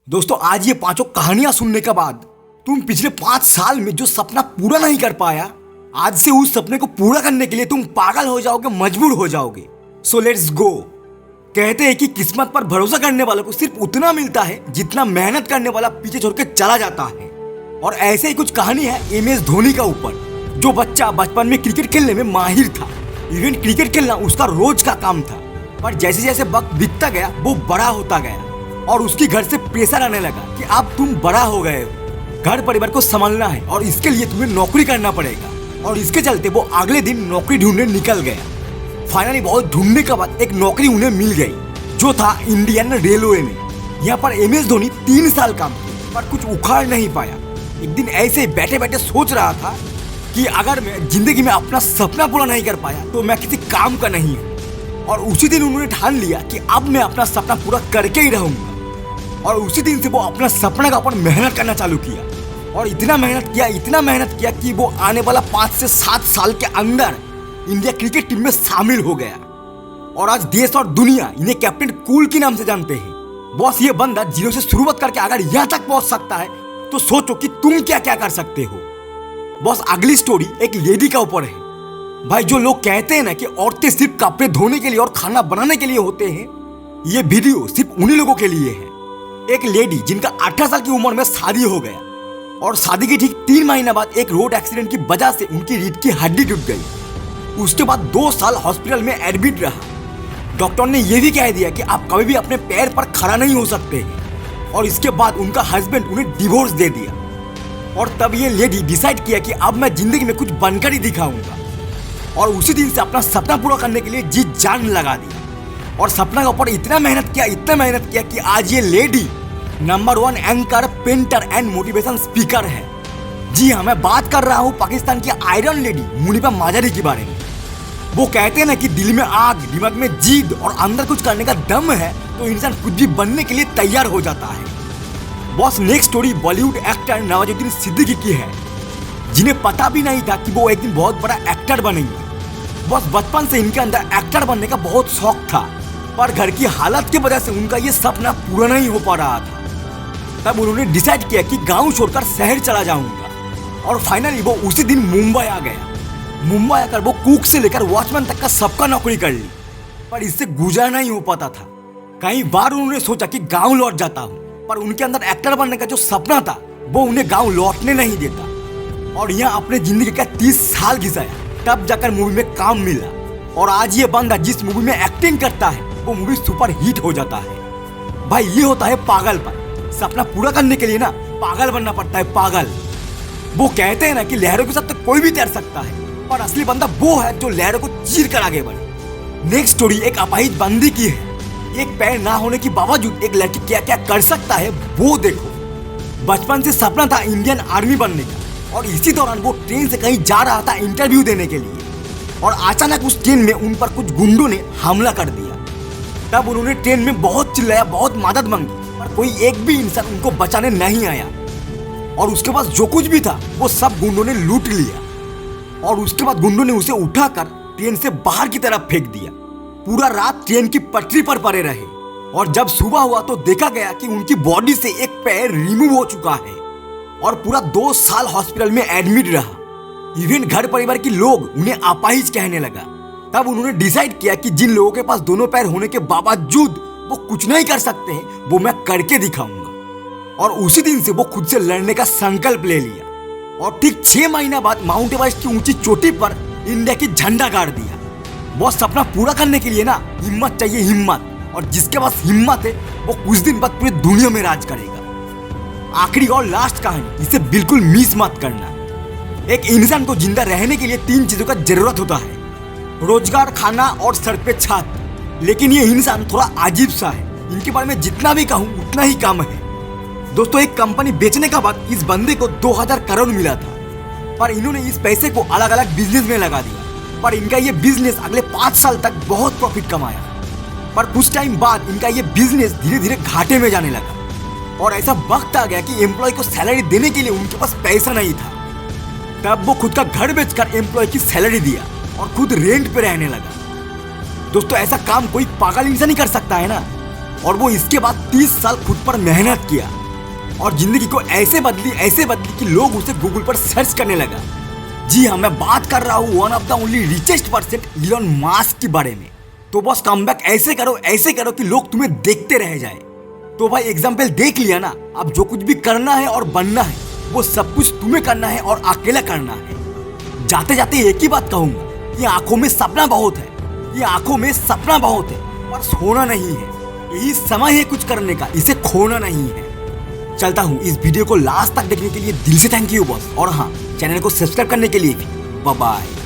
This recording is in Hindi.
दोस्तों आज ये पांचों कहानियां सुनने के बाद तुम पिछले 5 साल में जो सपना पूरा नहीं कर पाया, आज से उस सपने को पूरा करने के लिए तुम पागल हो जाओगे, मजबूर हो जाओगे। So let's go. कहते हैं कि किस्मत पर भरोसा करने वालों को सिर्फ उतना मिलता है जितना मेहनत करने वाला पीछे छोड़ के चला जाता है। और ऐसे ही कुछ कहानी है MS धोनी का ऊपर, जो बच्चा बचपन में क्रिकेट खेलने में माहिर था। इवन क्रिकेट खेलना उसका रोज का काम था, पर जैसे जैसे वक्त बीतता गया वो बड़ा होता गया और उसकी घर से प्रेशर आने लगा कि अब तुम बड़ा हो गए हो, घर परिवार को संभालना है और इसके लिए तुम्हें नौकरी करना पड़ेगा। और इसके चलते वो अगले दिन नौकरी ढूंढने निकल गया। फाइनली बहुत ढूंढने के बाद एक नौकरी उन्हें मिल गई, जो था इंडियन रेलवे में। यहाँ पर MS धोनी 3 साल काम किया पर कुछ उखाड़ नहीं पाया। एक दिन ऐसे बैठे बैठे सोच रहा था कि अगर मैं जिंदगी में अपना सपना पूरा नहीं कर पाया तो मैं किसी काम का नहीं हूँ। और उसी दिन उन्होंने ठान लिया कि अब मैं अपना सपना पूरा करके ही रहूंगा। और उसी दिन से वो अपना सपना का ऊपर मेहनत करना चालू किया और इतना मेहनत किया कि वो आने वाला 5 से 7 साल के अंदर इंडिया क्रिकेट टीम में शामिल हो गया। और आज देश और दुनिया इन्हें कैप्टन कूल के नाम से जानते हैं। बॉस, ये बंदा जीरो से शुरुआत करके अगर यहाँ तक पहुंच सकता है तो सोचो कि तुम क्या क्या कर सकते हो। बॉस, अगली स्टोरी एक लेडी का ऊपर है। भाई, जो लोग कहते हैं ना कि औरतें सिर्फ कपड़े धोने के लिए और खाना बनाने के लिए होते हैं, ये वीडियो सिर्फ उन्हीं लोगों के लिए है। एक लेडी जिनका 18 साल की उम्र में शादी हो गया और शादी के ठीक 3 महीने बाद एक रोड एक्सीडेंट की वजह से उनकी रीढ़ की हड्डी टूट गई। उसके बाद 2 साल हॉस्पिटल में एडमिट रहा। डॉक्टर ने यह भी कह दिया कि आप कभी भी अपने पैर पर खड़ा नहीं हो सकते हैं। और इसके बाद उनका हस्बैंड उन्हें डिवोर्स दे दिया। और तब ये लेडी डिसाइड किया कि अब मैं जिंदगी में कुछ बनकर ही दिखाऊंगा। और उसी दिन से अपना सपना पूरा करने के लिए जी जान लगा दिया और सपना के ऊपर इतना मेहनत किया कि आज ये lady number 1 anchor, painter and motivation speaker है। जी हाँ, मैं बात कर रहा हूँ पाकिस्तान की आयरन लेडी मुनीबा माजारी के बारे में। वो कहते हैं ना कि दिल में आग, दिमाग में जिद और अंदर कुछ करने का दम है तो इंसान कुछ भी बनने के लिए तैयार हो जाता है। Boss, next story Bollywood actor Nawazuddin Siddiqui की है, जिन्हें पता भी नहीं था कि वो एक दिन बहुत बड़ा एक्टर बनेंगे। बस बचपन से इनके अंदर एक्टर बनने का बहुत शौक था, पर घर की हालत की वजह से उनका ये सपना पूरा नहीं हो पा रहा था। तब उन्होंने डिसाइड किया कि गांव छोड़कर शहर चला जाऊंगा। और फाइनली वो उसी दिन मुंबई आ गया। मुंबई आकर वो कुक से लेकर वॉचमैन तक का सबका नौकरी कर ली, पर इससे गुजारा नहीं हो पाता था। कई बार उन्होंने सोचा कि गाँव लौट जाता हूँ, पर उनके अंदर एक्टर बनने का जो सपना था वो उन्हें गाँव लौटने नहीं देता। और यहाँ अपने जिंदगी का 30 साल घिसाया, तब जाकर मूवी में काम मिला। और आज ये बंदा जिस मूवी में एक्टिंग करता है वो मूवी सुपर हिट हो जाता है। भाई, ये होता है पागलपन। सपना पूरा करने के लिए ना पागल बनना पड़ता है, पागल। वो कहते हैं ना कि लहरों के साथ तो कोई भी तैर सकता है, पर असली बंदा वो है जो लहरों को चीर कर आगे बढ़े। नेक्स्ट स्टोरी एक अपाहिज बंदी की है। एक पैर ना होने के बावजूद एक लड़की क्या क्या कर सकता है वो देखो। बचपन से सपना था इंडियन आर्मी बनने का, और इसी दौरान वो ट्रेन से कहीं जा रहा था इंटरव्यू देने के लिए। और अचानक उस ट्रेन में उन पर कुछ गुंडों ने हमला कर दिया। तब उन्होंने ट्रेन में बहुत चिल्लाया, बहुत मदद मांगी, पर कोई एक भी इंसान उनको बचाने नहीं आया। और उसके पास जो कुछ भी था वो सब गुंडों ने लूट लिया। और उसके बाद गुंडों ने उसे उठाकर ट्रेन से बाहर की तरफ फेंक दिया। पूरा रात ट्रेन की पटरी पर पड़े रहे। और जब सुबह हुआ तो देखा गया कि उनकी बॉडी से एक पैर रिमूव हो चुका है। और पूरा 2 साल हॉस्पिटल में एडमिट रहा। इवन घर परिवार के लोग उन्हें अपाहिज कहने लगा। तब उन्होंने डिसाइड किया कि जिन लोगों के पास दोनों पैर होने के बावजूद वो कुछ नहीं कर सकते हैं, वो मैं करके दिखाऊंगा। और उसी दिन से वो खुद से लड़ने का संकल्प ले लिया। और ठीक 6 महीना बाद माउंट एवरेस्ट की ऊंची चोटी पर इंडिया की झंडा गाड़ दिया। वो सपना पूरा करने के लिए ना हिम्मत चाहिए, हिम्मत। और जिसके पास हिम्मत है वो कुछ दिन बाद पूरी दुनिया में राज करेगा। आखिरी और लास्ट कहानी, इसे बिल्कुल मिस मत करना। एक इंसान को जिंदा रहने के लिए 3 चीजों का जरूरत होता है, रोजगार, खाना और सर पे छत। लेकिन ये इंसान थोड़ा अजीब सा है। इनके बारे में जितना भी कहूँ उतना ही कम है। दोस्तों, एक कंपनी बेचने के बाद इस बंदे को 2000 करोड़ मिला था, पर इन्होंने इस पैसे को अलग अलग बिजनेस में लगा दिया। पर इनका ये बिजनेस अगले 5 साल तक बहुत प्रॉफिट कमाया। पर कुछ टाइम बाद इनका ये बिजनेस धीरे धीरे घाटे में जाने लगा। और ऐसा वक्त आ गया कि एम्प्लॉय को सैलरी देने के लिए उनके पास पैसा नहीं था। तब वो खुद का घर बेचकर एम्प्लॉय की सैलरी दिया और खुद रेंट पे रहने लगा। दोस्तों, ऐसा काम कोई पागल इंसान ही कर सकता है ना। और वो इसके बाद 30 साल खुद पर मेहनत किया और जिंदगी को ऐसे बदली कि लोग उसे गूगल पर सर्च करने लगा। जी हाँ, मैं बात कर रहा हूँ one of the only richest person Elon Musk के बारे में। तो बस कमबैक ऐसे करो कि लोग तुम्हें देखते रह जाए। तो भाई एग्जाम्पल देख लिया ना। अब जो कुछ भी करना है और बनना है वो सब कुछ तुम्हें करना है और अकेला करना है। जाते जाते एक ही बात कहूंगा, ये आंखों में सपना बहुत है, ये आंखों में सपना बहुत है, पर सोना नहीं है। यही समय है कुछ करने का, इसे खोना नहीं है। चलता हूँ। इस वीडियो को लास्ट तक देखने के लिए दिल से थैंक यू बॉस। और हाँ, चैनल को सब्सक्राइब करने के लिए भी। Bye bye.